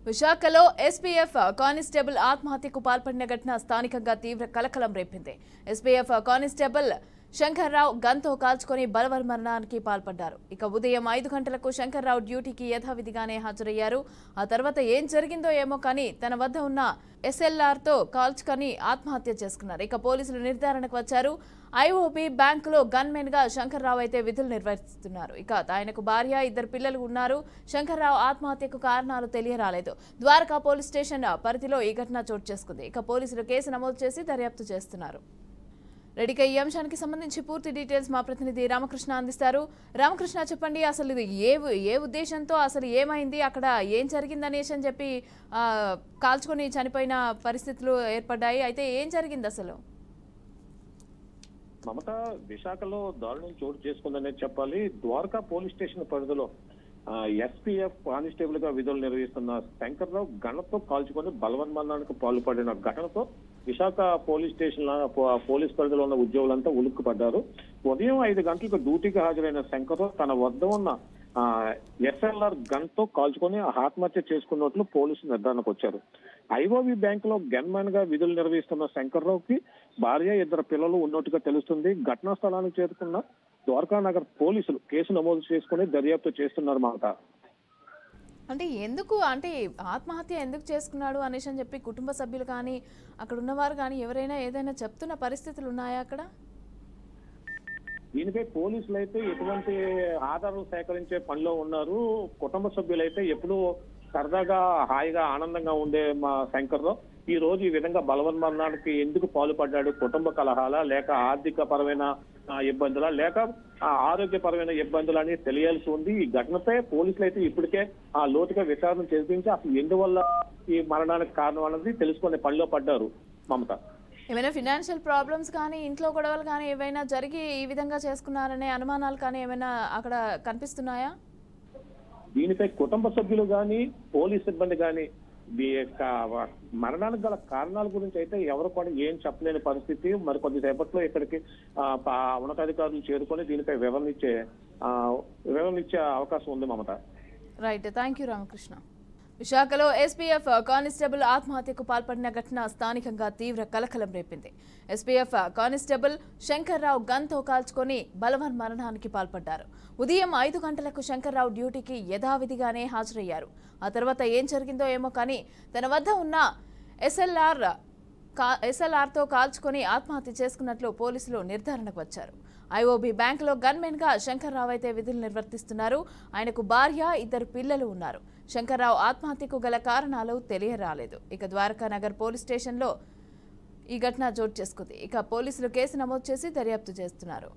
విశాఖలో SPF constable ఆత్మహత్యకు పాల్పడిన ఘటన స్థానికంగా తీవ్ర కలకలం రేపింది. ఎస్పీఎఫ్ కానిస్టేబుల్ శంకర్రావు గన్తో కాల్చుకొని బలవన్మరణానికి పాల్పడ్డారు. ఇక ఉదయం 5 గంటలకు శంకర్రావు డ్యూటీకి యథావిధిగానే హాజరయ్యారు. ఆ తర్వాత ఏం జరిగిందో ఏమో కానీ తన వద్ద ఉన్న ఎస్ఎల్ఆర్తో కాల్చుకొని ఆత్మహత్య చేసుకున్నారు. ఇక పోలీసులు నిర్ధారణకు వచ్చారు. ఐఓబీ బ్యాంకులో గన్మెన్ గా శంకర్రావు అయితే విధులు నిర్వహిస్తున్నారు. ఇక ఆయనకు భార్య, 2 పిల్లలు ఉన్నారు. శంకర్రావు ఆత్మహత్యకు కారణాలు తెలియరాలేదు. ద్వారకా పోలీస్ స్టేషన్ పరిధిలో ఈ ఘటన చోటు చేసుకుంది. ఇక పోలీసులు కేసు నమోదు చేసి దర్యాప్తు చేస్తున్నారు. రెడీగా ఈ అంశానికి సంబంధించి పూర్తి డీటెయిల్స్ మా ప్రతినిధి రామకృష్ణ అందిస్తారు. రామకృష్ణ, చెప్పండి, అసలు ఇది ఏ ఉద్దేశంతో, అసలు ఏమైంది, అక్కడ ఏం జరిగిందనేసి అని చెప్పి కాల్చుకొని చనిపోయిన పరిస్థితులు ఏర్పడ్డాయి. అయితే ఏం జరిగింది అసలు? మమత, విశాఖలో దారుణం చోటు చేసుకుందనే చెప్పాలి. ద్వారకా పోలీస్ స్టేషన్ పరిధిలో ఎస్పీఎఫ్ కానిస్టేబుల్ గా విధులు నిర్వహిస్తున్న శంకర్రావు గన్తో కాల్చుకొని బలవన్మరణానికి పాల్పడిన ఘటనతో విశాఖ పోలీస్ స్టేషన్ పోలీస్ పరిధిలో ఉన్న ఉద్యోగులంతా ఉలిక్కిపడ్డారు. ఉదయం 5 గంటలకు డ్యూటీకి హాజరైన శంకర్రావు తన వద్ద ఉన్న ఎస్ఎల్ఆర్ గన్తో కాల్చుకొని ఆత్మహత్య చేసుకున్నట్లు పోలీసులు నిర్ధారణకు వచ్చారు. ఐఓబీ బ్యాంకులో గన్మెన్ గా విధులు నిర్వహిస్తున్న శంకర్రావుకి భార్య, 2 పిల్లలు ఉన్నట్టుగా తెలుస్తుంది. ఘటనా స్థలానికి చేరుకున్న ద్వారకా నగర్ పోలీసులు కేసు నమోదు చేసుకుని దర్యాప్తు చేస్తున్నారు. మాట అంటే ఆత్మహత్య ఎందుకు చేసుకున్నాడు అనేసి అని చెప్పి కుటుంబ సభ్యులు కానీ, అక్కడ ఉన్నవారు కానీ ఎవరైనా ఏదైనా చెప్తున్న పరిస్థితులు ఉన్నాయా అక్కడ? దీనిపై పోలీసులు అయితే ఎటువంటి ఆధారాలు సేకరించే పనిలో ఉన్నారు. కుటుంబ సభ్యులైతే ఎప్పుడూ సరదాగా, హాయిగా, ఆనందంగా ఉండే మా శంకర్రావు ఈ రోజు ఈ విధంగా బలవన్మరణానికి ఎందుకు పాల్పడ్డాడు? కుటుంబ కలహాలా, లేక ఆర్థిక పరమైన ఇబ్బందులా, లేక ఆరోగ్యపరమైన ఇబ్బందులు అని తెలియాల్సి ఉంది. ఈ ఘటనపై పోలీసులు అయితే ఇప్పటికే లోతుగా విచారణ చేయించి అసలు ఎందువల్ల ఈ మరణానికి కారణం అన్నది తెలుసుకునే పనిలో పడ్డారు. మమత, ఏమైనా ఫినాన్షియల్ ప్రాబ్లమ్స్ కానీ, ఇంట్లో గొడవలు కానీ ఏవైనా జరిగి ఈ విధంగా చేసుకున్నారనే అనుమానాలు కానీ ఏమైనా అక్కడ కనిపిస్తున్నాయా? దీనిపై కుటుంబ సభ్యులు కానీ, పోలీస్ సిబ్బంది కానీ ఈ యొక్క మరణానికి గల కారణాల గురించి అయితే ఎవరు కూడా ఏం చెప్పలేని పరిస్థితి. మరి కొద్దిసేపట్లో ఇక్కడికి ఉన్నతాధికారులు చేరుకొని దీనిపై వివరణ ఇచ్చే అవకాశం ఉంది. మమత, రైట్, థ్యాంక్ యూ రామకృష్ణ. విశాఖలో ఎస్పీఎఫ్ కానిస్టేబుల్ ఆత్మహత్యకు పాల్పడిన ఘటన స్థానికంగా తీవ్ర కలకలం రేపింది. ఎస్పీఎఫ్ కానిస్టేబుల్ శంకర్రావు గన్తో కాల్చుకొని బలవన్మరణానికి పాల్పడ్డారు. ఉదయం 5 గంటలకు శంకర్రావు డ్యూటీకి యథావిధిగానే హాజరయ్యారు. ఆ తర్వాత ఏం జరిగిందో ఏమో కానీ తన వద్ద ఉన్న ఎస్ఎల్ఆర్తో కాల్చుకొని ఆత్మహత్య చేసుకున్నట్లు పోలీసులు నిర్ధారణకు వచ్చారు. ఐఓబీ బ్యాంకులో గన్మెన్ గా శంకర్రావు అయితే విధులు నిర్వర్తిస్తున్నారు. ఆయనకు భార్య, 2 పిల్లలు ఉన్నారు. శంకర్రావు ఆత్మహత్యకు గల కారణాలు తెలియరాలేదు. ఇక ద్వారకా నగర్ పోలీస్ స్టేషన్లో ఈ ఘటన చోటు చేసుకుంది. ఇక పోలీసులు కేసు నమోదు చేసి దర్యాప్తు చేస్తున్నారు.